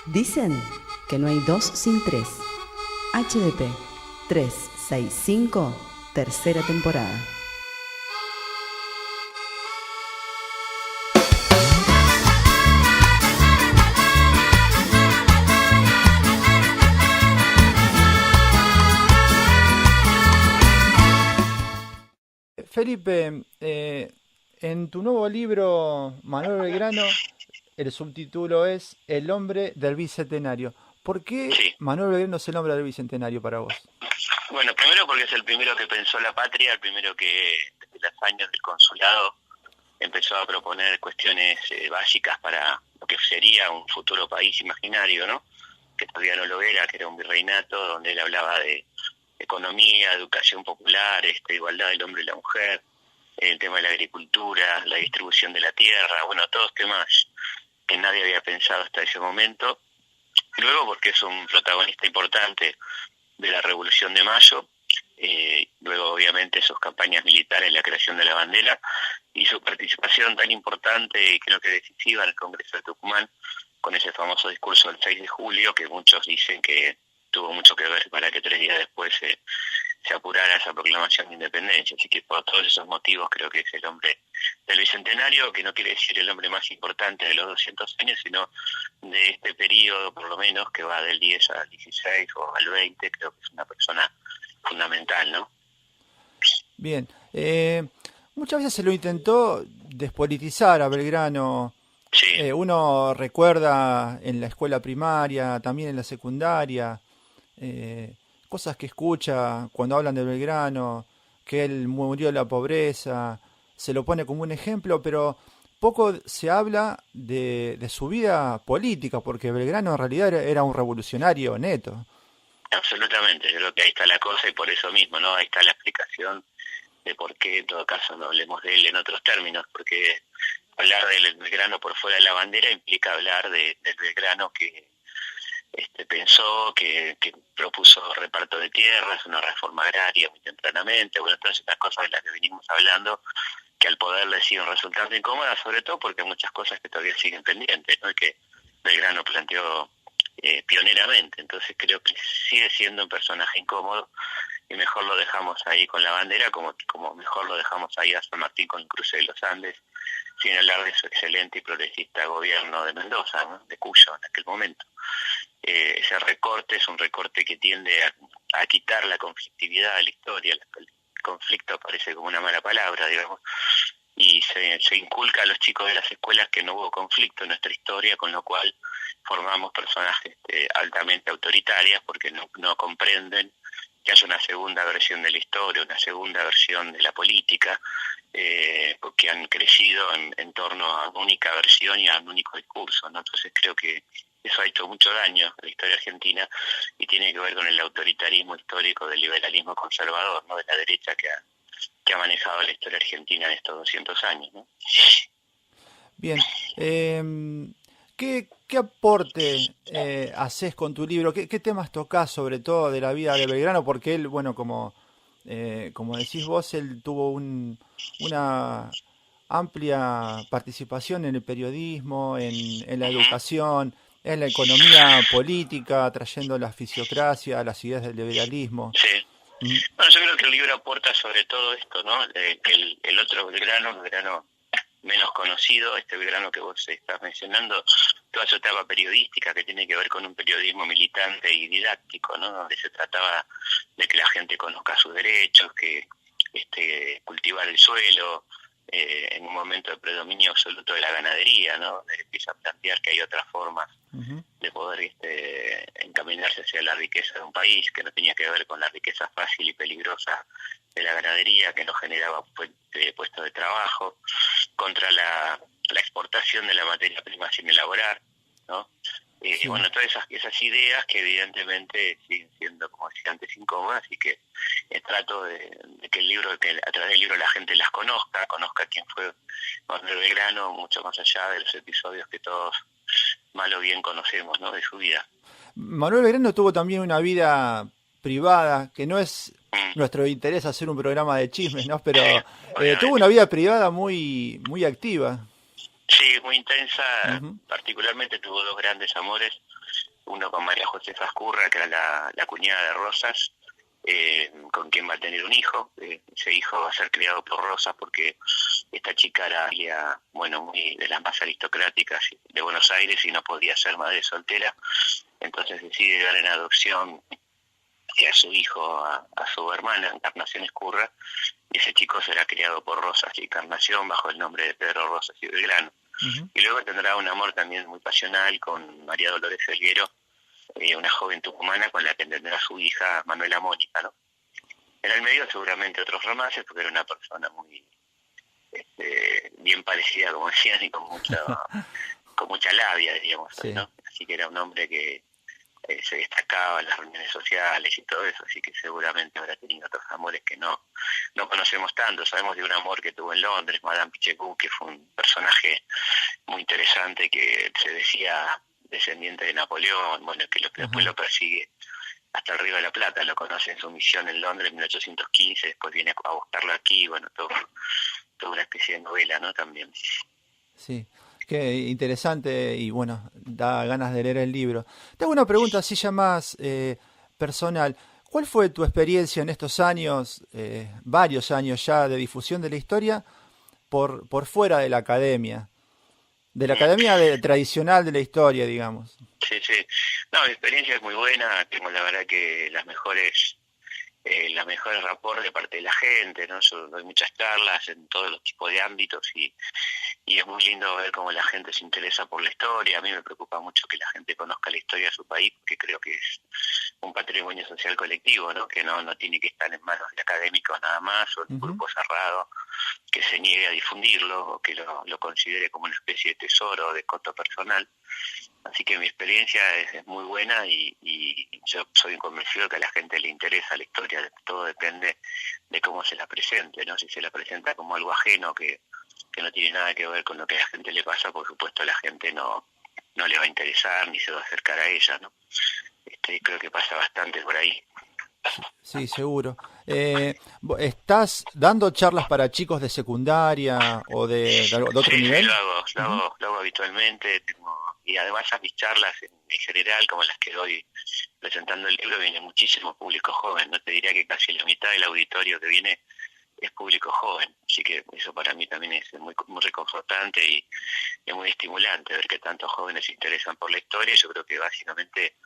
Dicen que no hay dos sin tres. HDP 365, tercera temporada. Felipe, en tu nuevo libro, Manuel Belgrano, el subtítulo es El hombre del Bicentenario. ¿Por qué Sí, Manuel Belgrano es el hombre del Bicentenario para vos? bueno, primero porque es el primero que pensó la patria, el primero que desde los años del consulado empezó a proponer cuestiones básicas para lo que sería un futuro país imaginario, ¿no? Que todavía no lo era, que era un virreinato, donde él hablaba de economía, educación popular, igualdad del hombre y la mujer, el tema de la agricultura, la distribución de la tierra, bueno, todos temas que nadie había pensado hasta ese momento. Luego porque es un protagonista importante de la Revolución de Mayo, luego obviamente sus campañas militares, la creación de la bandera y su participación tan importante y creo que decisiva en el Congreso de Tucumán con ese famoso discurso del 6 de julio que muchos dicen que tuvo mucho que ver para que 3 días después se apurara esa proclamación de independencia. Así que por todos esos motivos creo que es el hombre del Bicentenario, que no quiere decir el hombre más importante de los 200 años, sino de este periodo por lo menos que va del 10 al 16 o al 20, creo que es una persona fundamental, ¿no? Bien, muchas veces se lo intentó despolitizar a Belgrano. Sí, Uno recuerda en la escuela primaria, también en la secundaria, cosas que escucha cuando hablan de Belgrano, que él murió de la pobreza, se lo pone como un ejemplo, pero poco se habla de su vida política, porque Belgrano en realidad era un revolucionario neto. absolutamente, yo creo que ahí está la cosa y por eso mismo, ¿no? Ahí está la explicación de por qué en todo caso no hablemos de él en otros términos, porque hablar del Belgrano por fuera de la bandera implica hablar del Belgrano que pensó, que propuso reparto de tierras, una reforma agraria muy tempranamente, bueno, todas estas cosas de las que venimos hablando, que al poder le siguen resultando incómodas, sobre todo porque hay muchas cosas que todavía siguen pendientes, ¿no? Y que Belgrano planteó pioneramente, entonces creo que sigue siendo un personaje incómodo y mejor lo dejamos ahí con la bandera, como mejor lo dejamos ahí a San Martín con el cruce de los Andes, sin hablar de su excelente y progresista gobierno de Mendoza, ¿no? De Cuyo en aquel momento. Ese recorte es un recorte que tiende a quitar la conflictividad de la historia, el conflicto aparece como una mala palabra, digamos, y se inculca a los chicos de las escuelas que no hubo conflicto en nuestra historia, con lo cual formamos personajes altamente autoritarias porque no comprenden que haya una segunda versión de la historia, una segunda versión de la política, porque han crecido en torno a una única versión y a un único discurso, ¿no? Entonces creo que eso ha hecho mucho daño a la historia argentina y tiene que ver con el autoritarismo histórico del liberalismo conservador, ¿no? De la derecha que ha manejado la historia argentina en estos 200 años, ¿no? Bien, ¿qué aporte haces con tu libro? ¿Qué temas tocas sobre todo de la vida de Belgrano? Porque él, bueno, como decís vos, él tuvo una amplia participación en el periodismo, en la Uh-huh. educación, en la economía política, trayendo la fisiocracia, las ideas del liberalismo. Sí. Mm, Bueno, yo creo que el libro aporta sobre todo esto, ¿no? Que el otro Belgrano menos conocido, este Belgrano que vos estás mencionando, toda su etapa periodística que tiene que ver con un periodismo militante y didáctico, ¿no? Donde se trataba de que la gente conozca sus derechos, que cultivar el suelo, en un momento de predominio absoluto de la ganadería, ¿no? Donde empieza a plantear que hay otras formas ujú. de poder encaminarse hacia la riqueza de un país, que no tenía que ver con la riqueza fácil y peligrosa de la ganadería, que no generaba puestos de trabajo, contra la exportación de la materia prima sin elaborar, ¿no? Sí. Bueno, todas esas ideas que evidentemente siguen siendo, como decía antes, incómodas y que trato de que a través del libro la gente las conozca quién fue Manuel Belgrano, mucho más allá de los episodios que todos mal o bien conocemos, ¿no? De su vida. Manuel Belgrano tuvo también una vida privada, que no es Mm, nuestro interés hacer un programa de chismes, ¿no? sí, Pero tuvo obviamente. una vida privada muy, muy activa. Sí, muy intensa. Ujú. Particularmente tuvo dos grandes amores. Uno con María Josefa Escurra, que era la cuñada de Rosas, con quien va a tener un hijo. Ese hijo va a ser criado por Rosas porque esta chica era, bueno, muy de las más aristocráticas de Buenos Aires y no podía ser madre soltera. Entonces decide dar en adopción a su hijo, a su hermana, Encarnación Escurra, y ese chico será criado por Rosas y Encarnación bajo el nombre de Pedro Rosas y Belgrano. Ujú. Y luego tendrá un amor también muy pasional con María Dolores Felguero, una joven tucumana con la que tendrá su hija Manuela Mónica, ¿no? En el medio seguramente otros romances, porque era una persona muy bien parecida, como decían, y con mucha labia, diríamos, Sí. ¿no? Así que era un hombre que se destacaba en las reuniones sociales y todo eso, así que seguramente habrá tenido otros amores que no conocemos tanto. Sabemos de un amor que tuvo en Londres, Madame Pichegou, que fue un personaje muy interesante, que se decía descendiente de Napoleón, bueno, que después lo persigue hasta el Río de la Plata, lo conoce en su misión en Londres en 1815, después viene a buscarlo aquí, bueno, toda una especie de novela, ¿no? También. Sí, qué interesante y bueno, da ganas de leer el libro. Te hago una pregunta así ya más personal. ¿Cuál fue tu experiencia en estos años, varios años ya de difusión de la historia por fuera de la academia tradicional de la historia, digamos? Sí, sí. No, mi experiencia es muy buena, tengo la verdad que las mejores rapports de parte de la gente, ¿no? Yo doy muchas charlas en todos los tipos de ámbitos y es muy lindo ver cómo la gente se interesa por la historia. A mí me preocupa mucho que la gente conozca la historia de su país, porque creo que es un patrimonio social colectivo, ¿no? Que no tiene que estar en manos de académicos nada más o de un Ujú. grupo cerrado que se niegue a difundirlo o que lo considere como una especie de tesoro de coto personal. Así que mi experiencia es muy buena y yo soy convencido que a la gente le interesa la historia. Todo depende de cómo se la presente, ¿no? Si se la presenta como algo ajeno que no tiene nada que ver con lo que a la gente le pasa, por supuesto a la gente no le va a interesar ni se va a acercar a ella, ¿no? Creo que pasa bastante por ahí. Sí, seguro. ¿Estás dando charlas para chicos de secundaria o de otro Sí, sí, nivel? Ujú. lo hago habitualmente, y además a mis charlas en general, como las que doy presentando el libro, viene muchísimo público joven. No te diría que casi la mitad del auditorio que viene es público joven, así que eso para mí también es muy reconfortante y es muy estimulante ver que tantos jóvenes se interesan por la historia. Yo creo que básicamente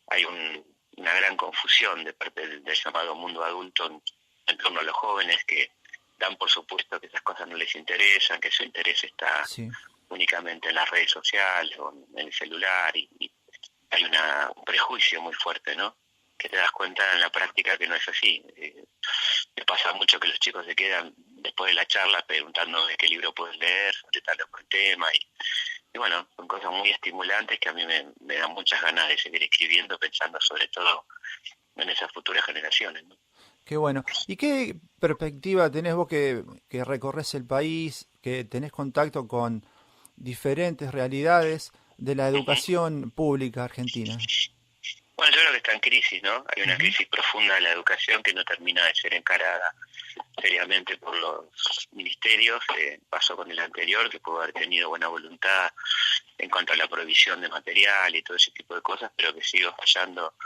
hay una gran confusión de parte del llamado mundo adulto en torno a los jóvenes, que dan por supuesto que esas cosas no les interesan, que su interés está Sí. únicamente en las redes sociales o en el celular, y hay un prejuicio muy fuerte, ¿no? Que te das cuenta en la práctica que no es así. Me pasa mucho que los chicos se quedan después de la charla preguntándome qué libro puedes leer sobre tal o cual tema, y bueno, son cosas muy estimulantes que a mí me dan muchas ganas de seguir escribiendo, pensando sobre todo en esas futuras generaciones, ¿no? Qué bueno. ¿Y qué perspectiva tenés vos que recorres el país, que tenés contacto con diferentes realidades de la Uh-huh. educación pública argentina? Bueno, yo creo que está en crisis, ¿no? Hay una Ujú. crisis profunda de la educación que no termina de ser encarada seriamente por los ministerios. Pasó con el anterior, que pudo haber tenido buena voluntad en cuanto a la provisión de material y todo ese tipo de cosas, pero que sigue fallando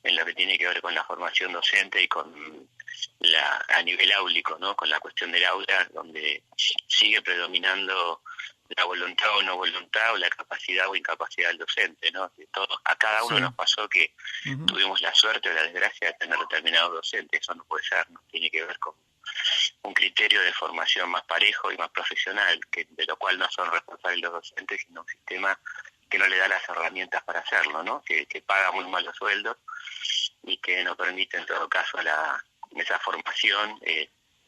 en lo que tiene que ver con la formación docente y con a nivel áulico, ¿no? Con la cuestión del aula, donde sigue predominando la voluntad o no voluntad, o la capacidad o incapacidad del docente, ¿no? A cada uno Sí. nos pasó que Ujú. tuvimos la suerte o la desgracia de tener determinados docentes. Eso no puede ser, no tiene que ver con un criterio de formación más parejo y más profesional, de lo cual no son responsables los docentes, sino un sistema que no le da las herramientas para hacerlo, ¿no? Que paga muy malos sueldos y que no permite en todo caso esa formación,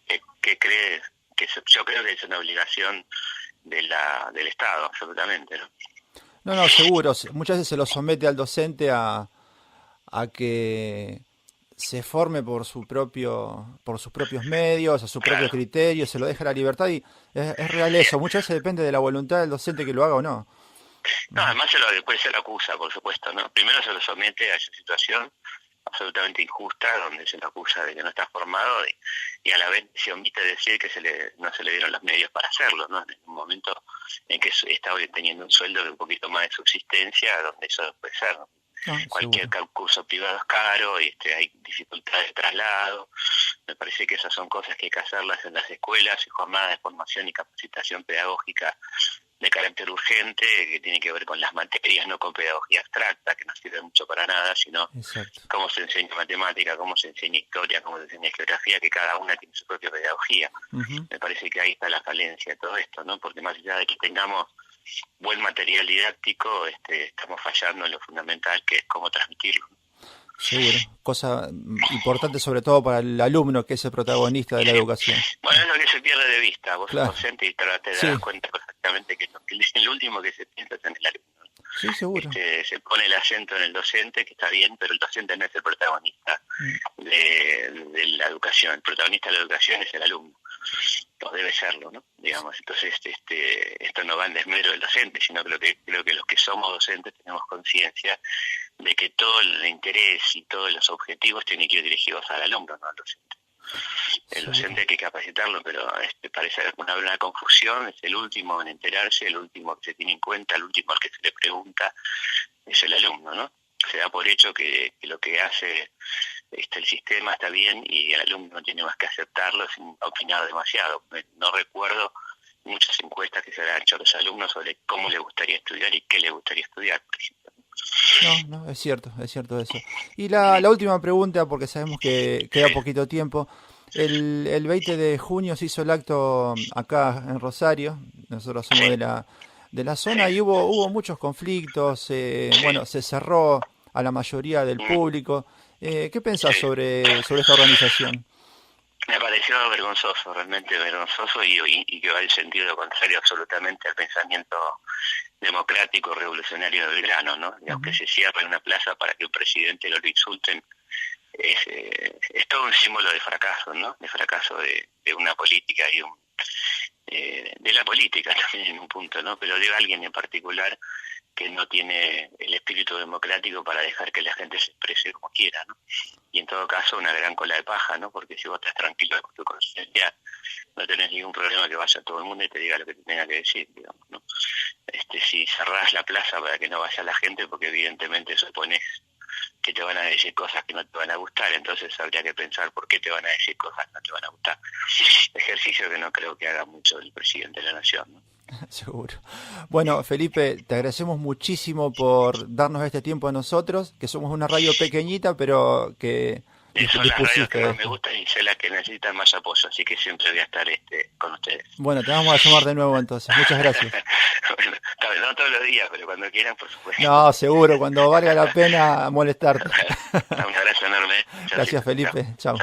yo creo que es una obligación del Estado, absolutamente, ¿no? No, no, seguro. Muchas veces se lo somete al docente a que se forme por sus propios medios, a su propio Claro. criterio, se lo deja la libertad y es real eso. Muchas veces depende de la voluntad del docente que lo haga o no. No, Ujú. además después se lo acusa, por supuesto, ¿no? Primero se lo somete a esa situación absolutamente injusta, donde se lo acusa de que no está formado y a la vez se omite decir que no se le dieron los medios para hacerlo, ¿no? En un momento en que está obteniendo un sueldo de un poquito más de subsistencia, donde eso no puede ser, ¿no? Cualquier curso privado es caro, y hay dificultades de traslado. Me parece que esas son cosas que hay que hacerlas en las escuelas, y jornadas de formación y capacitación pedagógica de carácter urgente, que tiene que ver con las materias, no con pedagogía abstracta, que no sirve mucho para nada, sino Exacto. cómo se enseña matemática, cómo se enseña historia, cómo se enseña geografía, que cada una tiene su propia pedagogía. Uh-huh. Me parece que ahí está la falencia de todo esto, ¿no? Porque más allá de que tengamos buen material didáctico, estamos fallando en lo fundamental, que es cómo transmitirlo. Seguro. Cosa importante sobre todo para el alumno, que es el protagonista de la educación. Bueno, es lo que se pierde de vista. Vos claro. sos docente y te das cuenta perfectamente que el último que se piensa es en el alumno. Sí, seguro. Se pone el acento en el docente, que está bien, pero el docente no es el protagonista de la educación. El protagonista de la educación es el alumno. O debe serlo, ¿no? Digamos, entonces esto no va en desmedro del docente, sino que creo que los que somos docentes tenemos conciencia de que todo el interés y todos los objetivos tienen que ir dirigidos al alumno, no al docente. El docente hay que capacitarlo, pero parece una confusión. Es el último en enterarse, el último que se tiene en cuenta, el último al que se le pregunta es el alumno, ¿no? Se da por hecho que lo que hace el sistema está bien y el alumno no tiene más que aceptarlo sin opinar demasiado. No recuerdo muchas encuestas que se le han hecho a los alumnos sobre cómo le gustaría estudiar y qué le gustaría estudiar, por ejemplo. No, es cierto eso. Y la última pregunta, porque sabemos que queda poquito tiempo. El 20 de junio se hizo el acto acá en Rosario, nosotros somos de la zona, y hubo muchos conflictos, bueno, se cerró a la mayoría del público. ¿Qué pensás sobre esta organización? Me pareció vergonzoso, realmente vergonzoso, y que va en sentido contrario absolutamente al pensamiento democrático revolucionario de Belgrano, ¿no? Y aunque se cierre una plaza para que un presidente lo insulten, es todo un símbolo de fracaso, ¿no? De fracaso de una política y de la política también en un punto, ¿no? Pero de alguien en particular que no tiene el espíritu democrático para dejar que la gente se exprese como quiera, ¿no? Y en todo caso una gran cola de paja, ¿no? Porque si vos estás tranquilo con tu conciencia, no tenés ningún problema que vaya todo el mundo y te diga lo que te tenga que decir, digamos, ¿no? Si cerrás la plaza para que no vaya la gente, porque evidentemente suponés que te van a decir cosas que no te van a gustar, entonces habría que pensar por qué te van a decir cosas que no te van a gustar. Ejercicio que no creo que haga mucho el presidente de la nación, ¿no? Seguro. Bueno, Felipe, te agradecemos muchísimo por darnos este tiempo a nosotros, que somos una radio pequeñita, pero que son las radios que más me gustan y sé las que necesitan más apoyo, así que siempre voy a estar con ustedes. Bueno, te vamos a llamar de nuevo entonces. Muchas gracias. Bueno, no todos los días, pero cuando quieran, por supuesto. No, seguro, cuando valga la pena molestarte. Un abrazo enorme. Gracias, Felipe. Chao.